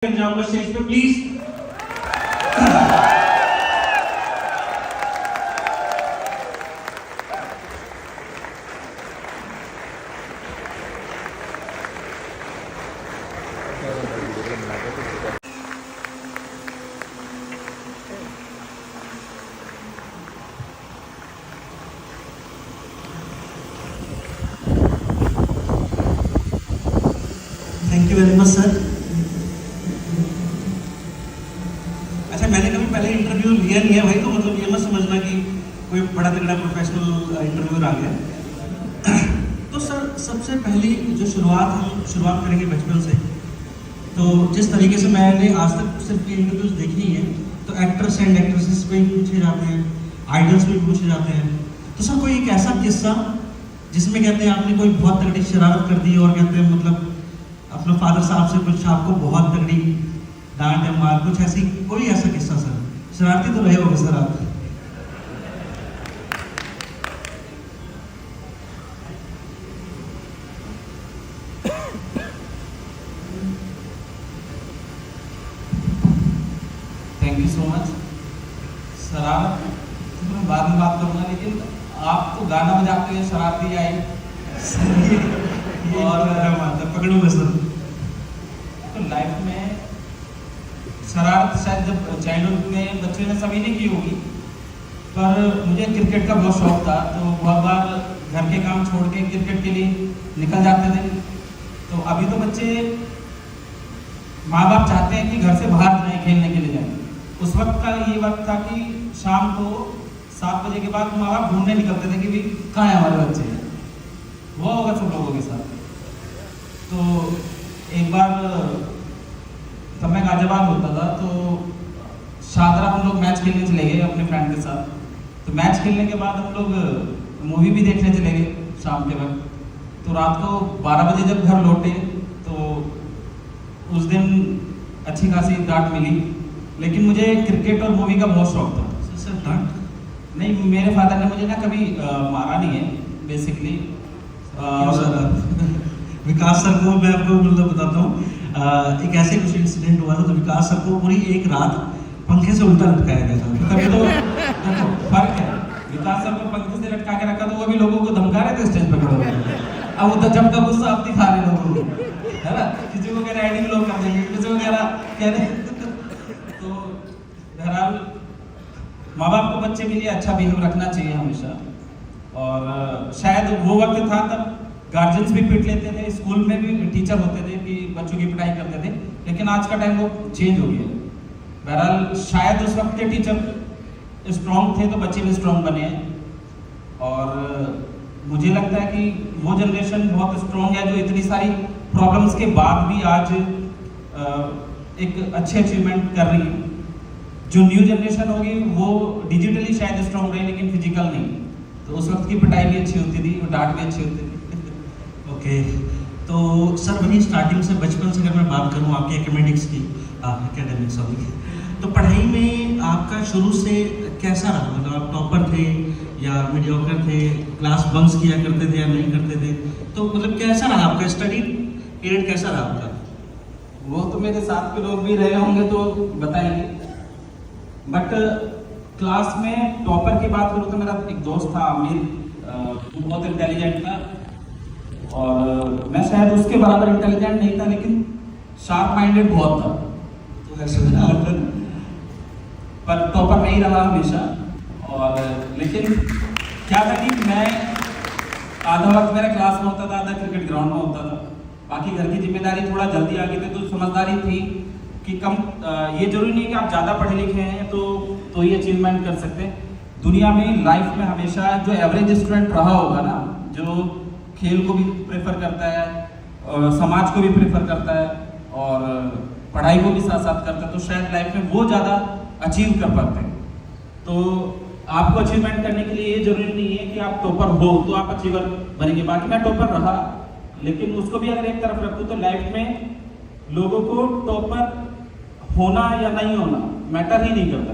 जाऊंगा स्टेज पे please. Thank you very much sir. अच्छा, मैंने कभी पहले इंटरव्यू लिया नहीं है भाई, तो मतलब ये मत समझना कि कोई बड़ा तगड़ा प्रोफेशनल इंटरव्यूअर आ गया। तो सर, सबसे पहली जो शुरुआत करेंगे बचपन से। तो जिस तरीके से मैंने आज तक सिर्फ ये इंटरव्यूज देखी हैं, तो एक्टर्स एंड एक्ट्रेसेस पे भी पूछे जाते हैं, आइडल्स पे भी पूछे जाते हैं। तो सर, कोई एक ऐसा किस्सा जिसमें कहते हैं आपने कोई बहुत तगड़ी शरारत कर दी और कहते हैं मतलब अपने फादर साहब से कुछ आपको बहुत तगड़ी डांट या मार, कुछ ऐसी कोई ऐसा किस्सा सर? शरारती तो रहे होगे सर आप। Thank you so much. शरारत तो मैं बाद में बात करूंगा, लेकिन आप तो गाना बजाते हुए शरारती आई और पकड़ूंगा सर। तो लाइफ में शरारत शायद जब चाइल्डहुड में बच्चे ने सभी ने की होगी, पर मुझे क्रिकेट का बहुत शौक था। तो बहुत बार घर के काम छोड़ के क्रिकेट के लिए निकल जाते थे। तो अभी तो बच्चे, माँ बाप चाहते हैं कि घर से बाहर जाएं, खेलने के लिए जाएं। उस वक्त का ये वक्त था कि शाम को 7 बजे के बाद माँ बाप ढूंढने निकलते थे कि भाई कहाँ है हमारे बच्चे। वो होगा सब लोगों के साथ। तो एक बार तब मैं गाजियाबाद होता था, तो शादरा हम लोग मैच खेलने चले गए अपने फ्रेंड के साथ। तो मैच खेलने के बाद हम लोग मूवी भी देखने चले गए शाम के वक्त। तो रात को 12 बजे जब घर लौटे, तो उस दिन अच्छी खासी डांट मिली। लेकिन मुझे क्रिकेट और मूवी का बहुत शौक था। सर डांट नहीं, मेरे फादर ने मुझे ना कभी मारा नहीं है बेसिकली। विकास सर को मैं आपको मतलब बताता हूँ, एक ऐसे कुछ इंसिडेंट हुआ था। तो विकास सर को पूरी एक रात पंखे से उल्टा लटकाया गया था। तभी तो देखो फर्क है। विकास सर को पंखे से लटका के रखा, तो वो भी लोगों को धमका रहे थे स्टेज पर खड़े होकर। अब वो जब का गुस्सा आप दिखा रहे लोगों को, है ना? किसी को कह रहे राइडिंग लोग कर देंगे, किसी को कह रहे तो बहरहाल माँ बाप को बच्चे के लिए अच्छा बिहेव रखना चाहिए हमेशा। और शायद वो वक्त था तब गार्जियंस भी पिट लेते थे, स्कूल में भी टीचर होते थे कि बच्चों की पिटाई करते थे। लेकिन आज का टाइम वो चेंज हो गया। बहरहाल शायद उस वक्त के टीचर स्ट्रॉन्ग थे, तो बच्चे भी स्ट्रॉन्ग बने हैं। और मुझे लगता है कि वो जनरेशन बहुत स्ट्रॉन्ग है, जो इतनी सारी प्रॉब्लम्स के बाद भी आज एक अच्छे अचीवमेंट कर रही है। जो न्यू जनरेशन होगी वो डिजिटली शायद स्ट्रॉन्ग रही, लेकिन फिजिकल नहीं। तो उस वक्त की पिटाई भी अच्छी होती थी और डांट भी अच्छी होती थी। ओके, तो सर वही स्टार्टिंग से, बचपन से अगर मैं बात करूँ आपके एकेडमिक्स की, तो पढ़ाई में आपका शुरू से कैसा रहा? मतलब आप टॉपर थे या मीडियोकर थे, क्लास बंक्स किया करते थे या नहीं करते थे? तो मतलब कैसा रहा आपका स्टडी पीरियड, कैसा रहा आपका? वो तो मेरे साथ के लोग भी रहे होंगे तो बताएंगे। बट क्लास में टॉपर की बात करूँ तो मेरा एक दोस्त था आमिर, वो बहुत इंटेलिजेंट था। और मैं शायद उसके बराबर इंटेलिजेंट नहीं था, लेकिन शार्प माइंडेड बहुत था। तो ऐसा पर टॉपर नहीं रहा हमेशा। और लेकिन क्या था कि मैं आधा वक्त मेरा क्लास में होता था, आधा क्रिकेट ग्राउंड में होता था। बाकी घर की जिम्मेदारी थोड़ा जल्दी आ गई थी, तो समझदारी थी कि कम ये जरूरी नहीं कि आप ज़्यादा पढ़े लिखे हैं तो ही अचीवमेंट कर सकते हैं। दुनिया में, लाइफ में हमेशा जो एवरेज स्टूडेंट रहा होगा ना, जो खेल को भी प्रेफर करता है और समाज को भी प्रेफर करता है और पढ़ाई को भी साथ साथ करता है, तो शायद लाइफ में वो ज़्यादा अचीव कर पाते हैं। तो आपको अचीवमेंट करने के लिए ये जरूरी नहीं है कि आप टॉपर हो तो आप अचीवर बनेंगे। बाकी मैं टॉपर रहा, लेकिन उसको भी अगर एक तरफ रखूँ तो लाइफ में लोगों को टॉपर होना या नहीं होना मैटर ही नहीं करता।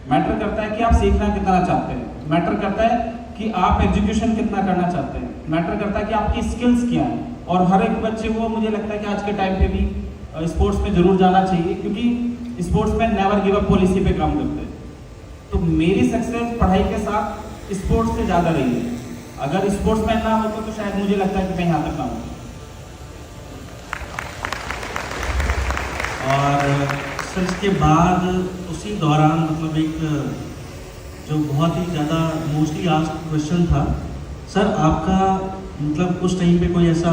मैटर करता है कि आप सीखना कितना चाहते हैं, मैटर करता है कि आप एजुकेशन कितना करना चाहते हैं, मैटर करता है कि आपकी स्किल्स क्या है। और हर एक बच्चे को मुझे लगता है कि आज के टाइम पे भी स्पोर्ट्स में जरूर जाना चाहिए, क्योंकि स्पोर्ट्स में नेवर गिव अप पॉलिसी पे काम करते हैं। तो मेरी सक्सेस पढ़ाई के साथ स्पोर्ट्स से ज़्यादा रही है। अगर स्पोर्ट्स मैन ना होता तो शायद मुझे लगता है कि मैं यहाँ तक ना हूँ। और सर इसके बाद उसी दौरान मतलब एक जो बहुत ही ज़्यादा मोस्टली आस्क्ड क्वेश्चन था, सर आपका मतलब उस टाइम पे कोई ऐसा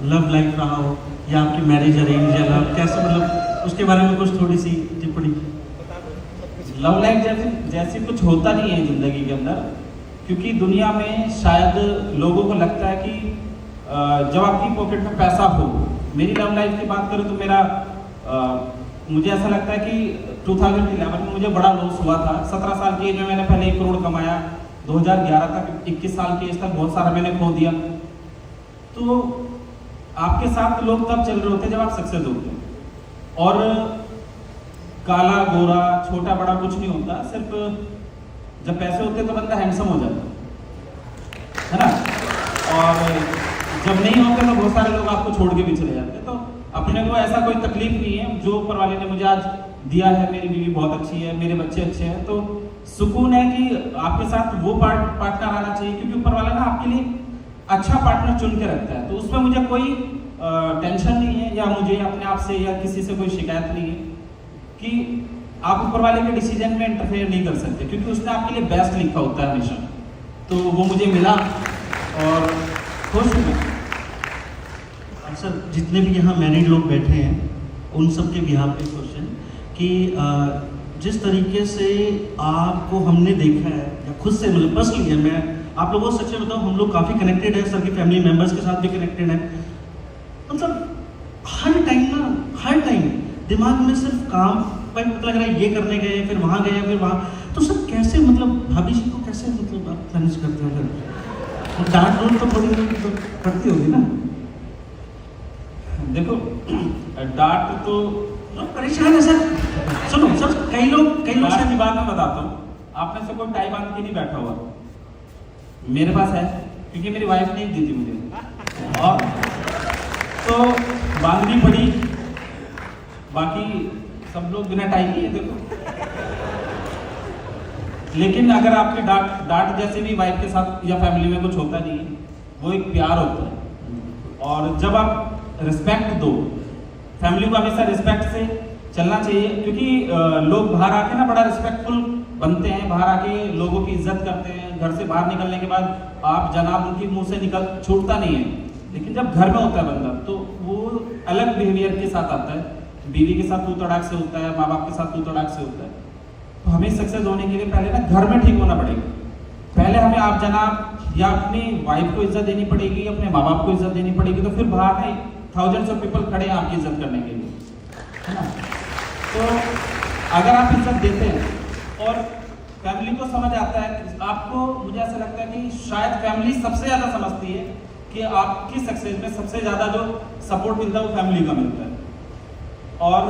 लव लाइफ रहा हो या आपकी मैरिज अरेंज या लव कैसे, मतलब उसके बारे में कुछ थोड़ी सी टिप्पणी। लव लाइफ जैसे कुछ होता नहीं है ज़िंदगी के अंदर, क्योंकि दुनिया में शायद लोगों को लगता है कि जब आपकी पॉकेट में पैसा हो। मेरी लव लाइफ की बात करूँ तो मेरा मुझे ऐसा लगता है कि 2011 में मुझे बड़ा लॉस हुआ था। 17 साल की एज में मैंने पहले 1 करोड़ कमाया, 2011 तक 21 साल की एज तक बहुत सारा मैंने खो दिया। तो आपके साथ लोग तब चल रहे होते हैं जब आप सक्सेस होते हैं, और काला गोरा छोटा बड़ा कुछ नहीं होता, सिर्फ जब पैसे होते हैं तो बंदा हैंडसम हो जाता है ना, और जब नहीं होते तो बहुत सारे लोग आपको छोड़ के भी चले जाते हैं। तो अपने को ऐसा कोई तकलीफ नहीं है, जो ऊपर वाले ने मुझे आज दिया है, मेरी बीवी बहुत अच्छी है, मेरे बच्चे अच्छे हैं, तो सुकून है कि आपके साथ वो पार्टनर आना चाहिए, क्योंकि ऊपर वाला ना आपके लिए अच्छा पार्टनर चुन के रखता है। तो उसमें मुझे कोई टेंशन नहीं है, या मुझे अपने आप से या किसी से कोई शिकायत नहीं है कि आप ऊपर वाले के डिसीजन में इंटरफेयर नहीं कर सकते, क्योंकि उसने आपके लिए बेस्ट लिखा होता है हमेशा। तो वो मुझे मिला और खुश हूँ। सर जितने भी यहाँ मैरिड लोग बैठे हैं उन सब के बिहाफ पे क्वेश्चन कि जिस तरीके से आपको हमने देखा है या खुद से मतलब पर्सनली है, मैं आप लोगों को सच में बताऊँ, हम लोग काफ़ी कनेक्टेड है, सर की फैमिली मेम्बर्स के साथ भी कनेक्टेड है। मतलब हर टाइम दिमाग में सिर्फ काम पर लग रहा है, ये करने गए फिर वहाँ गए फिर वहाँ। तो सर कैसे मतलब भाभी जी को कैसे मतलब आप मैनेज करते हो? फिर डांट डोल तो थोड़ी तो पड़ती होगी ना? देखो डांट तो परेशान है सर। सुनो सर, कई लोग की बात मैं बताता हूँ। आप में से कोई टाई बांध के नहीं बैठा हुआ, मेरे पास है, क्योंकि मेरी वाइफ नहीं दी थी मुझे, और तो बांधनी पड़ी। बाकी सब लोग बिना टाई किए देखो। लेकिन अगर आपके डांट जैसे भी वाइफ के साथ या फैमिली में कुछ होता नहीं है, वो एक प्यार होता है। और जब आप रिस्पेक्ट दो, फैमिली को हमेशा रिस्पेक्ट से चलना चाहिए, क्योंकि लोग बाहर आके ना बड़ा रिस्पेक्टफुल बनते हैं, बाहर आके लोगों की इज्जत करते हैं। घर से बाहर निकलने के बाद आप जनाब उनकी मुंह से छूटता नहीं है, लेकिन जब घर में होता है बंदा तो वो अलग बिहेवियर के साथ आता है। बीवी के साथ तू तड़ाक से होता है, माँ बाप के साथ तू तड़ाक से होता है। तो हमें सक्सेस होने के लिए पहले ना घर में ठीक होना पड़ेगा। पहले हमें आप जनाब या अपनी वाइफ को इज्जत देनी पड़ेगी, अपने माँ बाप को इज्जत देनी पड़ेगी, तो फिर बाहर में थाउजेंड्स ऑफ पीपल खड़े हैं आपकी इज्जत करने के लिए, है ना। तो अगर आप इज्जत देते हैं और फैमिली को समझ आता है, आपको मुझे ऐसा लगता है कि शायद फैमिली सबसे ज़्यादा समझती है कि आपकी सक्सेस में सबसे ज़्यादा जो सपोर्ट मिलता है वो फैमिली का मिलता है। और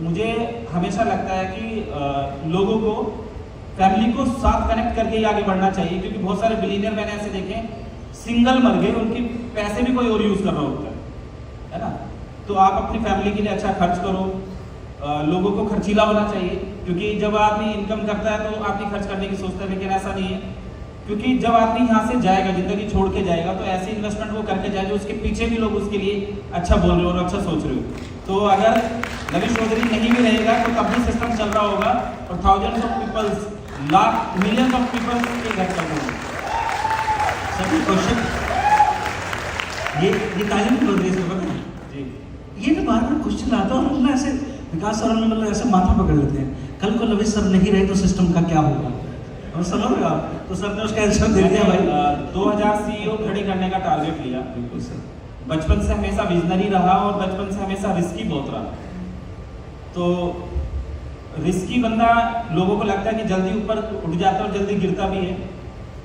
मुझे हमेशा लगता है कि लोगों को फैमिली को साथ कनेक्ट करके ही आगे बढ़ना चाहिए, क्योंकि बहुत सारे बिलीनियर मैंने ऐसे देखे सिंगल मर गए, उनके पैसे भी कोई और यूज़ कर रहा होता है ना। तो आप अपनी फैमिली के लिए अच्छा खर्च करो, लोगों को खर्चीला होना चाहिए, क्योंकि जब आदमी इनकम करता है तो आदमी खर्च करने की सोचता है, लेकिन ऐसा नहीं है, क्योंकि जब आदमी यहाँ से जाएगा, जिंदगी छोड़ के जाएगा, तो ऐसी इन्वेस्टमेंट वो करके जाए जो उसके पीछे भी लोग उसके लिए अच्छा बोल रहे हो और अच्छा सोच रहे हो। तो अगर नवीन चौधरी नहीं भी रहेगा तो तब भी सिस्टम चल रहा होगा, और thousands of peoples, lakh millions of peoples के घर चल रहे होंगे। सभी क्वेश्चन ये तालीम की प्रोग्रेस में पता है जी, ये तो बार बार क्वेश्चन आता है और हम ना ऐसे विकास सर ने मतलब ऐसे माथा पकड़ लेते हैं, कल को लवी सर नहीं रहे तो सिस्टम का क्या होगा, और समझ रहे आप। तो सर ने उसका आंसर दे दिया भाई। 2000 CEO खड़ी करने का टारगेट लिया। बिल्कुल सर। बचपन से हमेशा विजनरी रहा और बचपन से हमेशा रिस्की बहुत रहा। तो रिस्की बंदा लोगों को लगता है कि जल्दी ऊपर उठ जाता है और जल्दी गिरता भी है।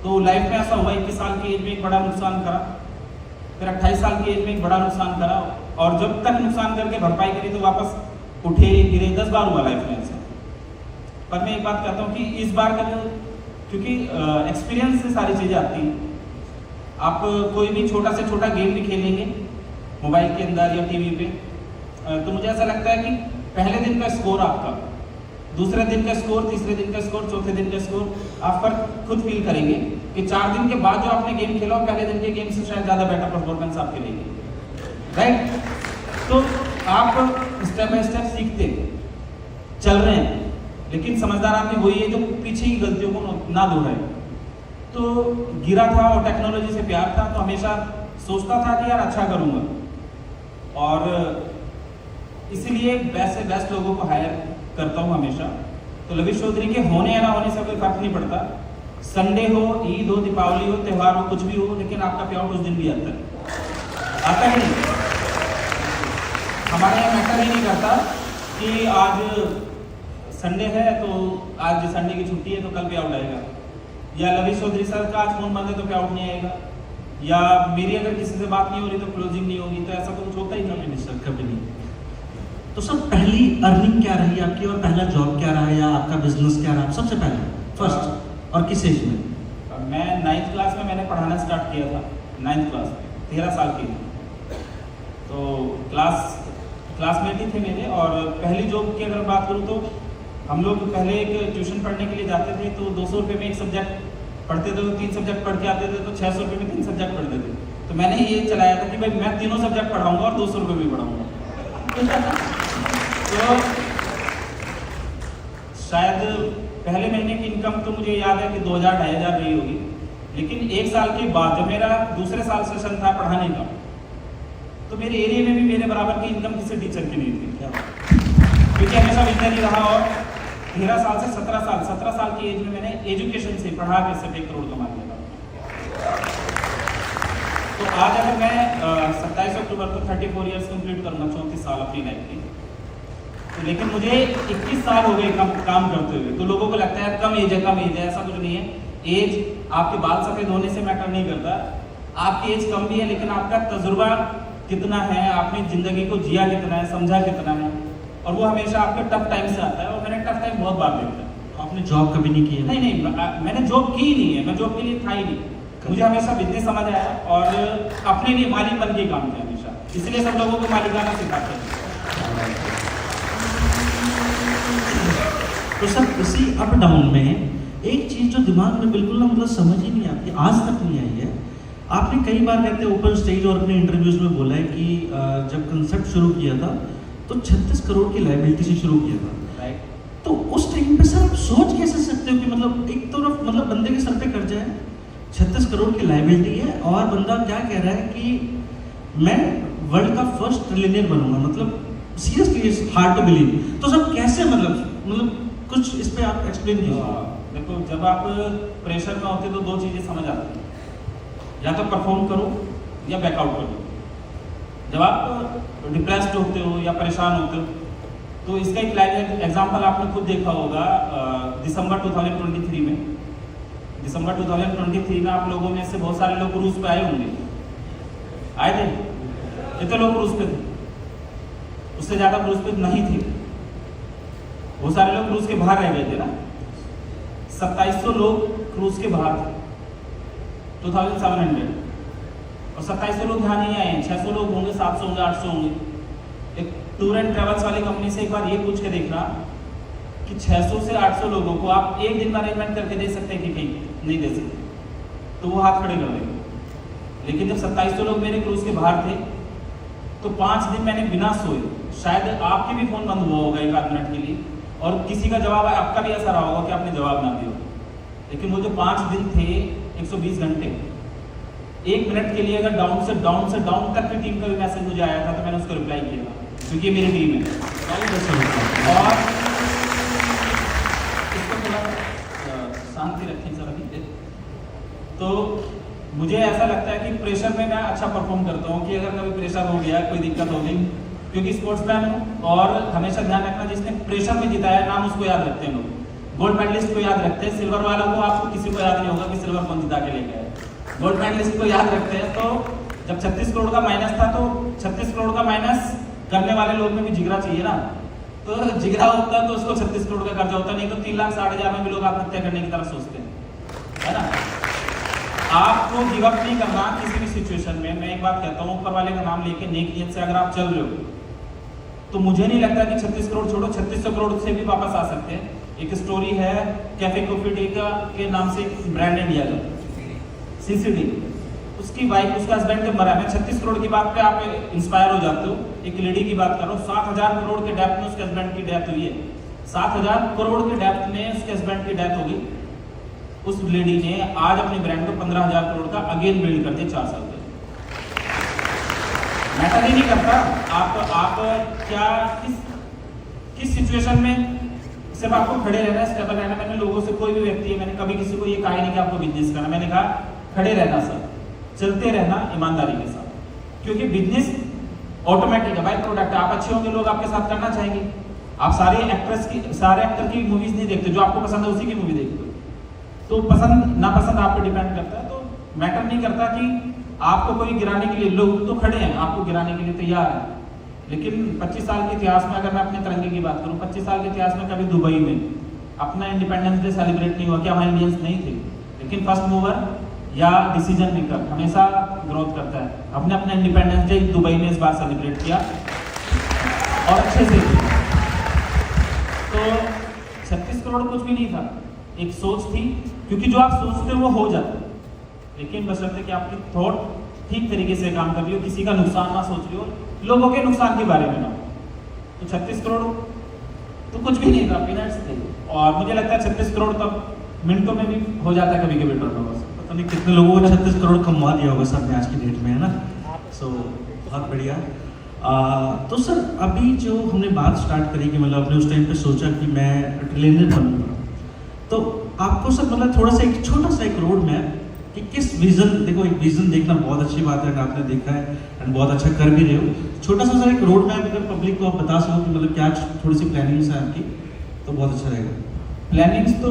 तो लाइफ में ऐसा हुआ, 21 साल की एज में एक बड़ा नुकसान करा, फिर 28 साल की एज में एक बड़ा नुकसान करा, और जब तक नुकसान करके भरपाई करी तो वापस उठे गिरे 10 बार हुआ लाइफ में ऐसा। पर मैं एक बात कहता हूँ कि इस बार का जो, क्योंकि एक्सपीरियंस से सारी चीज़ें आती हैं। आप कोई भी छोटा से छोटा गेम भी खेलेंगे मोबाइल के अंदर या टीवी पे, तो मुझे ऐसा लगता है कि पहले दिन का स्कोर आपका, दूसरे दिन का स्कोर, तीसरे दिन का स्कोर, चौथे दिन का स्कोर, आप पर खुद फील करेंगे कि 4 दिन के बाद जो आपने गेम खेला पहले दिन के गेम से शायद ज़्यादा बेटर परफॉर्मेंस आपके रहेगी, राइट। तो आप स्टेप बाय स्टेप सीखते चल रहे हैं, लेकिन समझदार आदमी वही है जो पीछे की गलतियों को ना दोहराए। तो गिरा था और टेक्नोलॉजी से प्यार था, तो हमेशा सोचता था कि यार अच्छा करूँगा, और इसीलिए बेस्ट से बेस्ट लोगों को हायर करता हूँ हमेशा। तो लविश चौधरी के होने या ना होने से कोई फर्क नहीं पड़ता, संडे हो, ईद हो, दीपावली हो, त्यौहार हो, कुछ भी हो, लेकिन आपका पे आउट उस दिन भी आता है नहीं। हमारे यहाँ मैटर ही नहीं करता कि आज संडे है तो आज संडे की छुट्टी है तो कल पे आउट आएगा, या लविश चौधरी सर का आज फोन बंद है तो पे आउट नहीं आएगा, या मेरी अगर किसी से बात नहीं हो रही तो क्लोजिंग नहीं होगी। तो ऐसा कुछ होता ही नहीं सर, कभी नहीं। तो सर पहली अर्निंग क्या रही आपकी और पहला जॉब क्या रहा या आपका बिजनेस क्या रहा सबसे पहले फर्स्ट, और किस एज में? मैं 9th क्लास में मैंने पढ़ाना स्टार्ट किया था, 9th क्लास में 13 साल की थी। तो क्लासमेट ही थे मेरे। और पहली जॉब की अगर बात करूँ तो हम लोग पहले एक ट्यूशन पढ़ने के लिए जाते थे, तो 200 रुपये में एक सब्जेक्ट पढ़ते थे, 3 सब्जेक्ट पढ़ के आते थे, तो 600 रुपये में 3 सब्जेक्ट पढ़ते थे। तो मैंने ये चलाया था कि भाई मैं तीनों सब्जेक्ट पढ़ाऊंगा और 200 रुपये भी पढ़ाऊंगा। तो शायद पहले महीने की इनकम तो मुझे याद है कि 2000-2500 रही होगी, लेकिन 1 साल के बाद जब मेरा दूसरे साल सेशन था पढ़ाने का, तो मेरे एरिया में भी मेरे बराबर की इनकम किसी टीचर की नहीं थी, क्योंकि हमेशा विद्या नहीं रहा। और 13 साल से 17 साल की एज में मैंने एजुकेशन से पढ़ा के सिर्फ 1 करोड़ कमा लिया था। तो आज अगर मैं 27 अक्टूबर को 34 ईयर्स कंप्लीट करूँगा, 34 साल अपनी लाइफ की, तो लेकिन मुझे 21 साल हो गए काम करते हुए। तो लोगों को लगता है कम एज है, ऐसा कुछ नहीं है। एज आपके बाल सफ़ेद होने से मैटर नहीं करता, आपकी एज कम भी है लेकिन आपका तजुर्बा कितना है, आपने ज़िंदगी को जिया कितना है, समझा कितना है, और वो हमेशा आपके टफ टाइम से आता है। और मैंने टफ टाइम बहुत बार देखा है। आपने जॉब कभी नहीं की? नहीं, मैंने जॉब की ही नहीं है, मैं जॉब के लिए था ही नहीं। मुझे हमेशा बिजनेस समझ आया और अपने लिए मालिक बन के काम किया हमेशा, इसलिए सब लोगों को मालिकाना सिखाते हैं। तो सर इसी अप डाउन में एक चीज़ जो दिमाग में बिल्कुल ना मतलब समझ ही नहीं आती, आज तक नहीं आई है। आपने कई बार कहते हैं ओपन स्टेज और अपने इंटरव्यूज में बोला है कि जब कंसेप्ट शुरू किया था तो 36 करोड़ की लायबिलिटी से शुरू किया था, राइट। तो उस टाइम पे सर आप सोच कैसे सकते हो कि मतलब एक तरफ मतलब बंदे के सर पे कर्जा है, 36 करोड़ की लायबिलिटी है, और बंदा क्या कह रहा है कि मैं वर्ल्ड का फर्स्ट ट्रिलियनियर बनूंगा, मतलब seriously it's hard to believe. तो सर कैसे मतलब कुछ इस पे आप एक्सप्लेन कीजिए। देखो, जब आप प्रेशर में होते तो 2 चीज़ें समझ आती हैं, या तो परफॉर्म करो या बैकआउट करो। जब आप डिप्रेस्ड होते हो या परेशान होते हो, तो इसका एक लाइव एग्जांपल आपने खुद देखा होगा। दिसंबर 2023 में आप लोगों में से बहुत सारे लोग क्रूज पे आए होंगे, आए थे? कितने लोग क्रूज पे थे? उससे ज़्यादा क्रूज पे नहीं थे, बहुत सारे लोग क्रूज के बाहर रह गए थे ना। 2700 लोग क्रूज के बाहर थे, 2700, और 2700 लोग यहाँ नहीं आए हैं। 600 लोग होंगे, 700 होंगे, 800 होंगे। एक टूर एंड ट्रेवल्स वाली कंपनी से एक बार ये पूछ के देखना कि 600 से 800 लोगों को आप एक दिन का अरेंजमेंट करके दे सकते हैं कि कहीं नहीं दे सकते, तो वो हाथ खड़े कर देंगे। लेकिन जब 2700 लोग मेरे क्रूज के बाहर थे, तो 5 दिन मैंने बिना सोए, शायद आपके भी फोन बंद हुआ होगा 1 आध मिनट के लिए, और किसी का जवाब आपका भी ऐसा रहा होगा कि आपने जवाब ना दिया। लेकिन वो जो 5 दिन थे, 120 घंटे, 1 मिनट के लिए अगर डाउन से डाउन तक की टीम का भी मैसेज मुझे आया था तो मैंने उसको रिप्लाई किया, क्योंकि मेरी टीम है। और इसको थोड़ा शांति रखें सर अभी। तो मुझे ऐसा लगता है कि प्रेशर में मैं अच्छा परफॉर्म करता हूँ, कि अगर कभी प्रेशर हो गया, कोई दिक्कत हो गई, क्योंकि स्पोर्ट्समैन हूँ। और हमेशा ध्यान रखना, जिसने प्रेशर में जिताया नाम उसको याद रखते हैं लोग, गोल्ड मेडलिस्ट को याद रखते हैं, सिल्वर वालों को आपको किसी को याद नहीं होगा कि सिल्वर कौन जिता के ले गया है, गोल्ड मेडलिस्ट को याद रखते हैं। तो जब 36 करोड़ का माइनस था, तो 36 करोड़ का माइनस करने वाले लोग में भी जिगरा चाहिए ना। तो जिगरा होता तो उसको 36 करोड़ का कर्जा होता, नहीं तो 3,60,000 में भी लोग आत्महत्या करने की तरफ सोचते हैं, है ना। आपको गिव अप नहीं करना किसी भी सिचुएशन में। मैं एक बात कहता हूँ, ऊपर वाले का नाम लेके नेक नियत से अगर आप चल रहे हो, तो मुझे नहीं लगता कि 36 करोड़ छोड़ो, 3600 करोड़ से भी वापस आ सकते हैं। एक स्टोरी है कैफे कॉफी डे का के नाम से एक ब्रांड इंडिया का सीसीडी, उसकी वाइफ उसका हस्बैंड जब मरा, मैं 36 करोड़ की बात पे आप इंस्पायर हो जाते हो। एक लेडी की बात कर रहा हूँ, 7000 करोड़ के डेप्थ में उसके हस्बैंड की डेथ हुई है। 7000 करोड़ के डेप्थ में उसके हस्बैंड की डेथ हो गई। उस लेडी ने आज अपने ब्रांड को 15000 करोड़ का अगेन बिल्ड कर दिया 4 साल में। मैटर ही नहीं करता आप क्या किस सिचुएशन में सिर्फ आपको खड़े रहना है, स्टेबल रहना। मैंने लोगों से, कोई भी व्यक्ति है, मैंने कभी किसी को ये कहा ही नहीं कि आपको बिजनेस करना। मैंने कहा खड़े रहना सर, चलते रहना ईमानदारी के साथ, क्योंकि बिजनेस ऑटोमेटिक है, बाय प्रोडक्ट। आप अच्छे होंगे, लोग आपके साथ करना चाहेंगे। आप सारे एक्टर की मूवीज नहीं देखते, जो आपको पसंद है उसी की मूवी देखते हो। तो पसंद नापसंद आप पे डिपेंड करता है। तो मैटर नहीं करता कि आपको कोई गिराने के लिए, लोग तो खड़े हैं आपको गिराने के लिए तैयार है। लेकिन 25 साल के इतिहास में अगर मैं अपने तिरंगे की बात करूं, 25 साल के इतिहास में कभी दुबई में अपना इंडिपेंडेंस डे सेलिब्रेट नहीं हुआ। क्या वहाँ इंडियंस नहीं थे? लेकिन फर्स्ट मूवर या डिसीजन मेकर हमेशा ग्रोथ करता है। हमने अपना इंडिपेंडेंस डे दुबई में इस बार सेलिब्रेट किया और अच्छे से। तो 36 करोड़ कुछ भी नहीं था, एक सोच थी, क्योंकि जो आप सोचते हो वो हो जाता है। लेकिन बशर्ते कि आपकी थॉट ठीक तरीके से काम कर रही हो, किसी का नुकसान ना सोच रही हो, लोगों के नुकसान के बारे में ना। तो 36 करोड़ तो कुछ भी नहीं था, पीनट्स थे। और मुझे लगता है 36 करोड़ तब मिनटों में भी हो जाता है कभी कभी टर्नओवर। पता नहीं कितने लोगों को 36 करोड़ कमा दिया होगा सर ने आज की डेट में, है ना। सो बहुत बढ़िया। तो सर अभी जो हमने बात स्टार्ट करी कि मतलब आपने उस टाइम पे सोचा कि मैं ट्रेनर बनूंगा, तो आपको सर मतलब थोड़ा सा एक छोटा सा एक रोड मैप कि किस विजन, देखो एक विजन देखना बहुत अच्छी बात है, आपने देखा है एंड बहुत अच्छा कर भी रहे हो। छोटा सा सर एक रोड मैप अगर पब्लिक को आप बता सको कि मतलब क्या थोड़ी सी प्लानिंग्स है आपकी, तो बहुत अच्छा रहेगा। प्लानिंग्स तो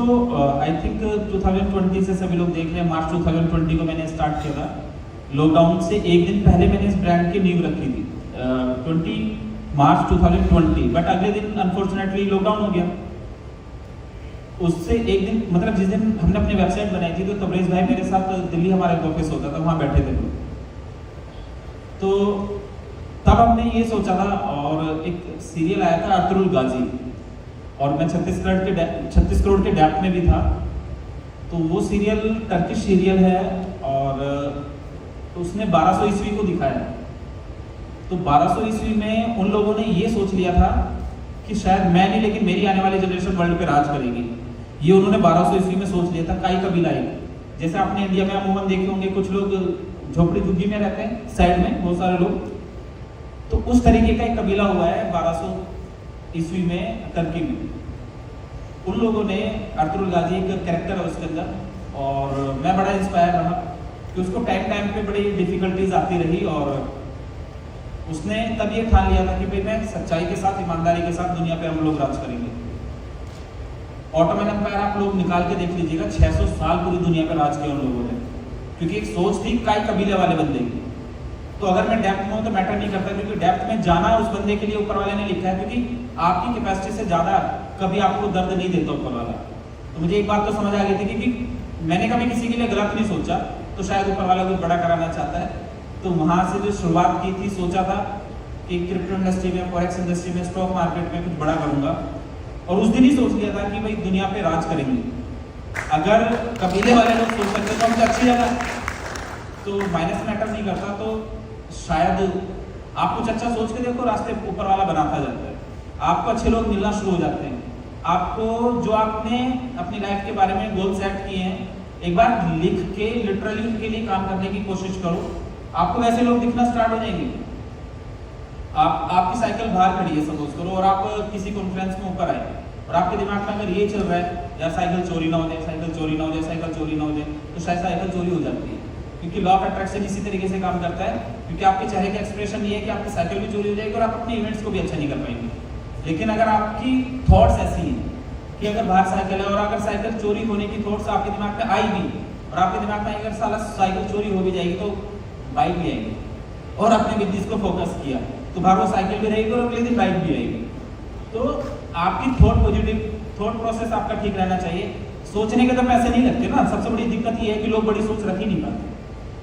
आई थिंक 2020 से सभी लोग देख रहे हैं। मार्च 2020 को मैंने स्टार्ट किया था। लॉकडाउन से एक दिन पहले मैंने इस ब्रांड की नींव रखी थी, 20 मार्च 2020। बट अगले दिन अनफॉर्चुनेटली लॉकडाउन हो गया। उससे एक दिन, मतलब जिस दिन हमने अपनी वेबसाइट बनाई थी, तो तबरेज भाई मेरे साथ दिल्ली हमारा एक ऑफिस होता था, वहाँ बैठे थे लोग। तो तब हमने ये सोचा था, और एक सीरियल आया था अर्तुरुल गाजी, और मैं 36 करोड़ के डेप्थ में भी था। तो वो सीरियल टर्किश सीरियल है, और उसने 1200 ईस्वी को दिखाया। तो 1200 ईस्वी में उन लोगों ने ये सोच लिया था कि शायद मैं नहीं, लेकिन मेरी आने वाली जनरेशन वर्ल्ड पे राज करेगी। ये उन्होंने 1200 ईस्वी में सोच लिया था। काई कबीला एक, जैसे आपने इंडिया में अमूमन देखे होंगे, कुछ लोग झोपड़ी झुग्गी में रहते हैं, साइड में बहुत सारे लोग। तो उस तरीके का एक कबीला हुआ है 1200 ईस्वी में टर्की में। उन लोगों ने, अर्तुरुल गाजी एक कैरेक्टर है उसके अंदर, और मैं बड़ा इंस्पायर रहा कि उसको टाइम पे बड़ी डिफिकल्टीज आती रही, और उसने तब ये ठान लिया था कि भाई मैं सच्चाई के साथ, ईमानदारी के साथ दुनिया पे हम लोग राज करेंगे। ऑटोमन एम्पायर आप लोग निकाल के देख लीजिएगा, 600 साल पूरी दुनिया पे राज किया उन लोगों ने, क्योंकि एक सोच थी काई कबीले वाले बंदे की। तो अगर मैं डेप्थ में हूँ तो मैटर नहीं करता, क्योंकि डेप्थ में जाना उस बंदे के लिए ऊपर वाले ने लिखा है, क्योंकि आपकी कैपेसिटी से ज्यादा कभी आपको दर्द नहीं देता ऊपर वाला। तो मुझे एक बात तो समझ आ गई थी कि मैंने कभी किसी के लिए गलत नहीं सोचा, तो शायद ऊपर वाला कुछ बड़ा कराना चाहता है। तो वहां से जो शुरुआत की थी, सोचा था कि क्रिप्टो इंडस्ट्री में, फॉरेक्स इंडस्ट्री में, स्टॉक मार्केट में कुछ बड़ा करूंगा, और उस दिन ही सोच लिया था कि भाई दुनिया पे राज करेंगे। अगर कबीले वाले लोग सोच सकते तो हम अच्छी जगह, तो माइनस मैटर नहीं करता। तो शायद आप कुछ अच्छा सोच के देखो, रास्ते ऊपर वाला बनाता जाता है, आपको अच्छे लोग मिलना शुरू हो जाते हैं। आपको जो आपने अपनी लाइफ के बारे में गोल सेट किए हैं, एक बार लिख के लिटरली उनके लिए काम करने की कोशिश करो, आपको वैसे लोग दिखना स्टार्ट हो जाएंगे। आपकी साइकिल बाहर खड़ी है सपोज करो, और आप किसी कॉन्फ्रेंस में ऊपर आए, और आपके दिमाग में अगर ये चल रहा है यार साइकिल चोरी ना हो जाए, साइकिल चोरी ना हो जाए, साइकिल चोरी ना हो जाए, तो शायद साइकिल चोरी हो जाती है। क्योंकि लॉ ऑफ अट्रैक्शन इसी तरीके से काम करता है, क्योंकि आपके चेहरे का एक्सप्रेशन ये है कि आपकी साइकिल भी चोरी हो जाएगी और आप अपने इवेंट्स को भी अच्छा नहीं कर पाएंगे। लेकिन अगर आपकी थॉट्स ऐसी हैं कि अगर बाहर साइकिल है, और अगर साइकिल चोरी होने की थॉट्स आपके दिमाग में आई भी, और आपके दिमाग में अगर साला साइकिल चोरी हो भी जाएगी तो बाइक भी आएगी, और अपने बिजनेस को फोकस किया तो बाहर वो साइकिल भी रहेगी और अगले दिन बाइक भी आएगी। तो आपकी पॉजिटिव थॉट प्रोसेस आपका ठीक रहना चाहिए। सोचने के तो पैसे नहीं लगते ना, सबसे बड़ी दिक्कत ये है कि लोग बड़ी सोच रख ही नहीं पाते।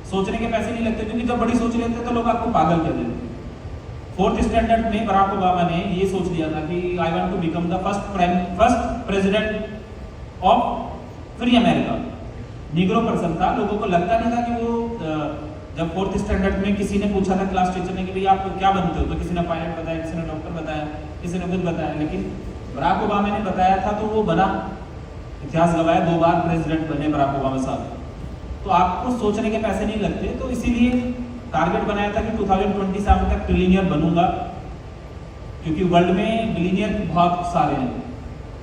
सोचने के पैसे नहीं लगते, क्योंकि जब बड़ी सोच लेते हैं तो लोग आपको पागल कह देते हैं। 4th स्टैंडर्ड में बराक ओबामा ने ये सोच लिया था कि I want to become the first president of free America. Negro person था, लोगों को लगता नहीं था कि वो जब 4th स्टैंडर्ड में किसी ने पूछा था क्लास टीचर ने कि भाई आप क्या बनते हो, तो किसी ने पायलट बताया, किसी ने डॉक्टर बताया, किसी ने कुछ बताया, लेकिन बराक ओबामा ने बताया था तो वो बना। इतिहास गवाया 2 बार प्रेसिडेंट बने बराक ओबामा साहब। तो आपको सोचने के पैसे नहीं लगते, तो इसीलिए टारगेट बनाया था कि 2027 तक ट्रिलियनियर बनूंगा, क्योंकि वर्ल्ड में बिलियनियर बहुत सारे हैं।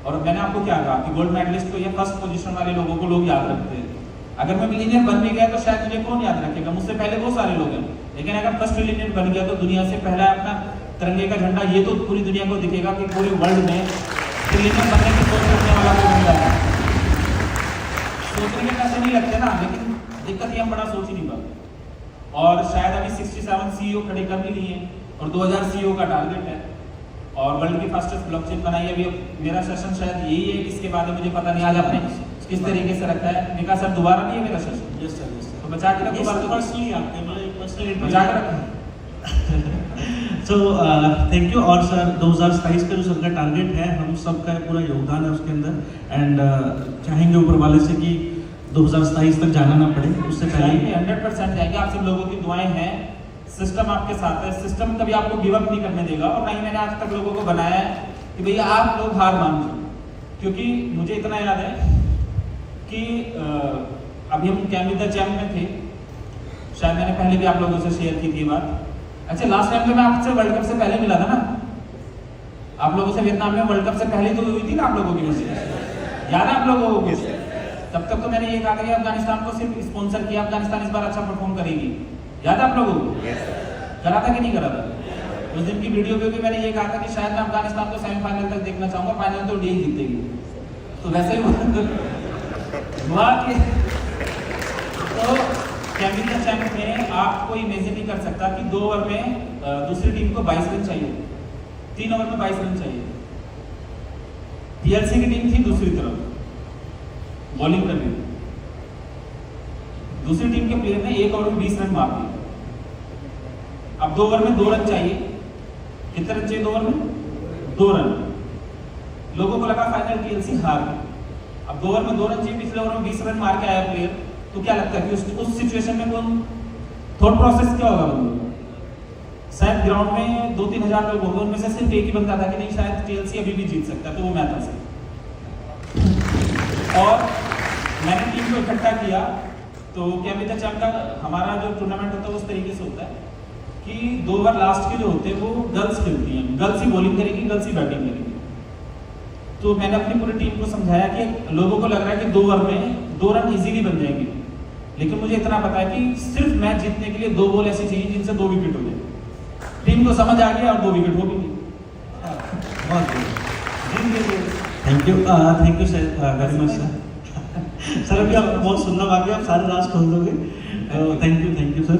और मैंने आपको क्या कहा कि गोल्ड मेडलिस्ट को या फर्स्ट पोजीशन वाले लोगों को लोग याद रखते हैं। अगर मैं बिलियनियर बन भी गया तो शायद मुझे कौन याद रखेगा, मुझसे पहले वो सारे लोग हैं। लेकिन अगर फर्स्ट ट्रिलियनियर बन गया तो दुनिया से पहला अपना तिरंगे का झंडा ये तो पूरी दुनिया को दिखेगा कि पूरे वर्ल्ड में ट्रिलियनियर बनने की सोच रखने वाला कोई बंदा है। सोचने के पैसे नहीं लगते ना, लेकिन दिक्कत ये हम बड़ा सोच ही नहीं पाते। और शायद अभी 67 CEO खड़े कर भी लिए और 2000 CEO का टारगेट है, और वर्ल्ड की फास्टेस्ट ब्लॉकचेन बनाई है। अभी मेरा सेशन शायद यही है, इसके बाद मुझे पता नहीं आज आपने किस तरीके से रखा है। निका सर दोबारा नहीं है मेरा session? Yes sir, yes sir. तो बचा के रखो, बात पर्सनली आपने मतलब पर्सनली बचा के रखो। So thank you. और सर 2027 का जो सर का टारगेट है, हम सबका पूरा योगदान है उसके अंदर, एंड चाहेंगे ऊपर वाले से कि 2027 तक जाना ना पड़े, उससे पहले 100% जाएंगे। आप सब लोगों की दुआएं हैं, सिस्टम आपके साथ है, सिस्टम कभी आपको गिव अप नहीं करने देगा। और नहीं मैंने आज तक लोगों को बनाया है कि भैया आप लोग हार मान लो, क्योंकि मुझे इतना याद है कि अभी हम कैमिदा चैम्प में थे, शायद मैंने पहले भी आप लोगों से शेयर की थी बात। अच्छा, लास्ट टाइम तो मैं आपसे वर्ल्ड कप से पहले मिला था ना, आप लोगों से वियतनाम में वर्ल्ड कप से पहले तो हुई थी ना आप लोगों की मुझसे, याद है आप लोगों को? तब तक तो मैंने ये कहा था कि अफगानिस्तान को सिर्फ स्पॉन्सर किया, अफगानिस्तान इस बार अच्छा परफॉर्म करेगी, याद है आप लोगों को? करा था कि नहीं करा था? उस दिन की वीडियो पे भी मैंने ये कहा था कि शायद मैं अफगानिस्तान को सेमीफाइनल तक देखना चाहूंगा, फाइनल तो इंडिया ही जीतेगी। तो वैसे ही हुआ कि तो कैमिदा चैम्प में आपको इमेजिन नहीं कर सकता कि 2 ओवर में दूसरी टीम को 22 रन चाहिए, 3 ओवर में 22 रन चाहिए। TLC की टीम थी दूसरी तरफ, बॉलिंग कर रही थी, दूसरी टीम के प्लेयर ने 1 ओवर में 20 रन मार दिए। अब 2 ओवर में 2 रन चाहिए, कितने रन चाहिए 2 ओवर में? 2 रन। लोगों को लगा फाइनल TLC हार गई। अब 2 ओवर में 2 रन चाहिए, पिछले ओवर में 20 रन मार के आया प्लेयर, तो क्या लगता है कि उस सिचुएशन में कौन थॉट प्रोसेस क्या होगा बंदे का? शायद ग्राउंड में 2-3 हजार लोग होंगे, उनमें से सिर्फ एक ही बंदा था कि नहीं शायद TLC अभी भी जीत सकता है, तो वो मैं था सर। और मैंने टीम को इकट्ठा किया। तो कैमिदा चैम्प का हमारा जो टूर्नामेंट होता है उस तरीके से होता है कि 2 ओवर लास्ट के जो होते हैं वो गर्ल्स खेलती हैं, गर्ल्स ही बॉलिंग करेगी, गर्ल्स ही बैटिंग करेगी। तो मैंने अपनी पूरी टीम को समझाया कि लोगों को लग रहा है कि 2 ओवर में 2 रन इजीली बन जाएंगे, लेकिन मुझे इतना पता है कि सिर्फ मैच जीतने के लिए 2 बॉल ऐसी चाहिए जिनसे 2 विकेट हो जाए। टीम को समझ आ गया और 2 विकेट हो भी गई। Thank you sir, very much sir. Sir अभी आप बहुत सुनना बाकी, आप सारे राज खोल दोगे। Thank you sir.